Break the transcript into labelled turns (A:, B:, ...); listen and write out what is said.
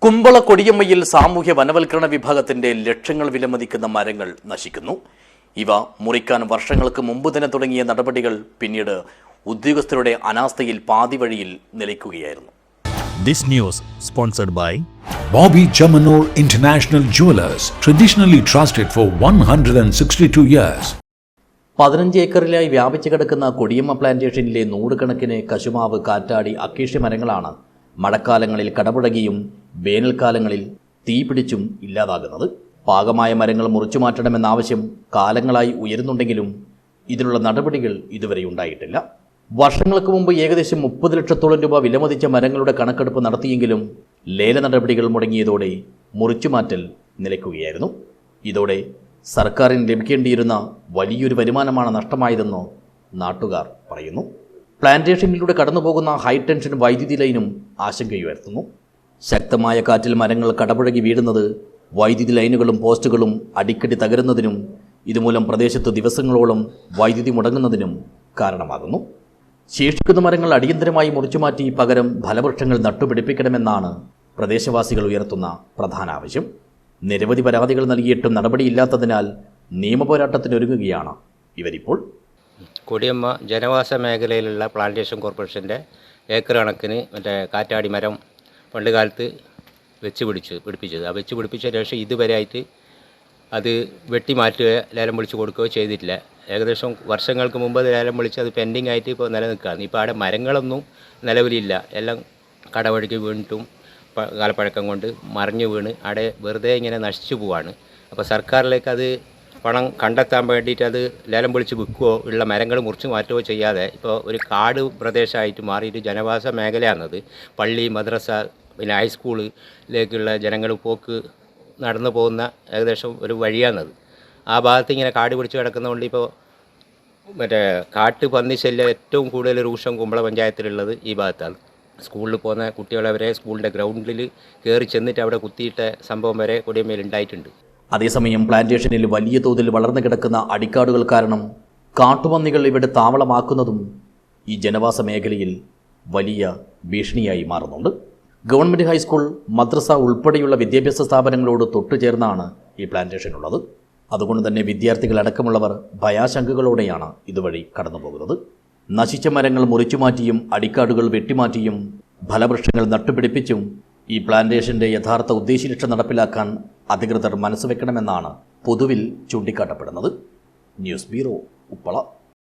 A: കുമ്പള കൊടിയമ്മയിൽ സാമൂഹ്യ വനവൽക്കരണ വിഭാഗത്തിന്റെ ലക്ഷങ്ങൾ വിലമതിക്കുന്ന മരങ്ങൾ നശിക്കുന്നു. ഇവ മുറിക്കാൻ വർഷങ്ങൾക്ക് മുമ്പ് തന്നെ തുടങ്ങിയ നടപടികൾ പിന്നീട് ഉദ്യോഗസ്ഥരുടെ അനാസ്ഥയിൽ പാതിവഴിയിൽ നിലയ്ക്കുകയായിരുന്നു.
B: This news sponsored by
C: Bobby Chamanur International Jewelers, traditionally trusted for 162 years.
A: 15 ഏക്കറിലായി വ്യാപിച്ചു കിടക്കുന്ന കൊടിയമ്മ പ്ലാന്റേഷനിലെ നൂറുകണക്കിന് കശുമാവ്, കാറ്റാടി, അക്കേഷ്യ മരങ്ങളാണ് മഴക്കാലങ്ങളിൽ കടപുഴകിയും വേനൽക്കാലങ്ങളിൽ തീപിടിച്ചും ഇല്ലാതാകുന്നത്. പാകമായ മരങ്ങൾ മുറിച്ചു മാറ്റണമെന്ന ആവശ്യം കാലങ്ങളായി ഉയരുന്നുണ്ടെങ്കിലും ഇതിനുള്ള നടപടികൾ ഇതുവരെ ഉണ്ടായിട്ടില്ല. വർഷങ്ങൾക്ക് മുമ്പ് ഏകദേശം 30 ലക്ഷത്തോളം രൂപ വിലമതിച്ച മരങ്ങളുടെ കണക്കെടുപ്പ് നടത്തിയെങ്കിലും ലേല നടപടികൾ മുടങ്ങിയതോടെ മുറിച്ചുമാറ്റൽ നിലയ്ക്കുകയായിരുന്നു. ഇതോടെ സർക്കാരിന് ലഭിക്കേണ്ടിയിരുന്ന വലിയൊരു വരുമാനമാണ് നഷ്ടമായതെന്ന് നാട്ടുകാർ പറയുന്നു. പ്ലാന്റേഷനിലൂടെ കടന്നുപോകുന്ന ഹൈടെൻഷൻ വൈദ്യുതി ലൈനും ആശങ്കയുയർത്തുന്നു. ശക്തമായ കാറ്റിൽ മരങ്ങൾ കടപുഴകി വീഴുന്നത് വൈദ്യുതി ലൈനുകളും പോസ്റ്റുകളും അടിക്കടി തകരുന്നതിനും ഇതുമൂലം പ്രദേശത്ത് ദിവസങ്ങളോളം വൈദ്യുതി മുടങ്ങുന്നതിനും കാരണമാകുന്നു. ശേഷിക്കുന്ന മരങ്ങൾ അടിയന്തരമായി മുറിച്ചുമാറ്റി പകരം ഫലവൃക്ഷങ്ങൾ നട്ടുപിടിപ്പിക്കണമെന്നാണ് പ്രദേശവാസികൾ ഉയർത്തുന്ന പ്രധാന ആവശ്യം. നിരവധി പരാതികൾ നൽകിയിട്ടും നടപടിയില്ലാത്തതിനാൽ നിയമപോരാട്ടത്തിനൊരുങ്ങുകയാണ് ഇവരിപ്പോൾ.
D: കൊടിയമ്മ ജനവാസ മേഖലയിലുള്ള പ്ലാന്റേഷൻ കോർപ്പറേഷൻ്റെ ഏക്കർ കണക്കിന് കാറ്റാടി മരം പണ്ട് കാലത്ത് പിടിപ്പിച്ചത്. ആ പിടിപ്പിച്ച ശേഷം ഇതുവരെ ആയിട്ട് അത് വെട്ടി മാറ്റുകയോ ലേലം വിളിച്ച് കൊടുക്കുകയോ ചെയ്തിട്ടില്ല. ഏകദേശം വർഷങ്ങൾക്ക് മുമ്പ് അത് ലേലം വിളിച്ച് അത് പെൻഡിങ് ആയിട്ട് ഇപ്പോൾ നിലനിൽക്കുകയാണ്. ഇപ്പോൾ അവിടെ മരങ്ങളൊന്നും നിലവിലില്ല. എല്ലാം കടവഴുകി വീണിട്ടും കാലപ്പഴക്കം കൊണ്ട് മറിഞ്ഞു വീണ് അവിടെ വെറുതെ ഇങ്ങനെ നശിച്ചു പോവാണ്. അപ്പോൾ സർക്കാരിലേക്ക് അത് പണം കണ്ടെത്താൻ വേണ്ടിയിട്ട് അത് ലേലം വിളിച്ച് വിൽക്കുകയോ ഉള്ള മരങ്ങൾ മുറിച്ച് മാറ്റുകയോ ചെയ്യാതെ ഇപ്പോൾ ഒരു കാട് പ്രദേശമായിട്ട് മാറിയിട്ട് ജനവാസ മേഖലയാണത്. പള്ളി, മദ്രസ, പിന്നെ ഹൈസ്കൂളിലേക്കുള്ള ജനങ്ങൾ പോക്ക് നടന്നു പോകുന്ന ഏകദേശം ഒരു വഴിയാണത്. ആ ഭാഗത്ത് ഇങ്ങനെ കാട് പിടിച്ച് കിടക്കുന്നതുകൊണ്ട് ഇപ്പോൾ കാട്ടുപന്നി ശല്യം ഏറ്റവും കൂടുതൽ രൂക്ഷം കുമ്പള പഞ്ചായത്തിലുള്ളത് ഈ ഭാഗത്താണ്. സ്കൂളിൽ പോകുന്ന കുട്ടികളെ വരെ സ്കൂളിൻ്റെ ഗ്രൗണ്ടിൽ കയറി ചെന്നിട്ട് അവിടെ കുത്തിയിട്ട സംഭവം വരെ കൊടിയമ്മയിൽ ഉണ്ടായിട്ടുണ്ട്.
A: അതേസമയം പ്ലാന്റേഷനിൽ വലിയ തോതിൽ വളർന്നു കിടക്കുന്ന അടിക്കാടുകൾ കാരണം കാട്ടുപന്നികൾ ഇവിടെ താവളമാക്കുന്നതും ഈ ജനവാസ മേഖലയിൽ വലിയ ഭീഷണിയായി മാറുന്നുണ്ട്. ഗവൺമെൻറ് ഹൈസ്കൂൾ, മദ്രസ ഉൾപ്പെടെയുള്ള വിദ്യാഭ്യാസ സ്ഥാപനങ്ങളോട് തൊട്ടുചേർന്നാണ് ഈ പ്ലാന്റേഷൻ ഉള്ളത്. അതുകൊണ്ട് തന്നെ വിദ്യാർത്ഥികളടക്കമുള്ളവർ ഭയാശങ്കകളോടെയാണ് ഇതുവഴി കടന്നുപോകുന്നത്. നശിച്ച മരങ്ങൾ മുറിച്ചുമാറ്റിയും അടിക്കാടുകൾ വെട്ടിമാറ്റിയും ഫലവൃക്ഷങ്ങൾ നട്ടുപിടിപ്പിച്ചും ഈ പ്ലാന്റേഷൻ്റെ യഥാർത്ഥ ഉദ്ദേശലക്ഷ്യം നടപ്പിലാക്കാൻ അധികൃതർ മനസ്സുവെക്കണമെന്നാണ് പൊതുവിൽ ചൂണ്ടിക്കാട്ടപ്പെടുന്നത്. News bureau, Uppala.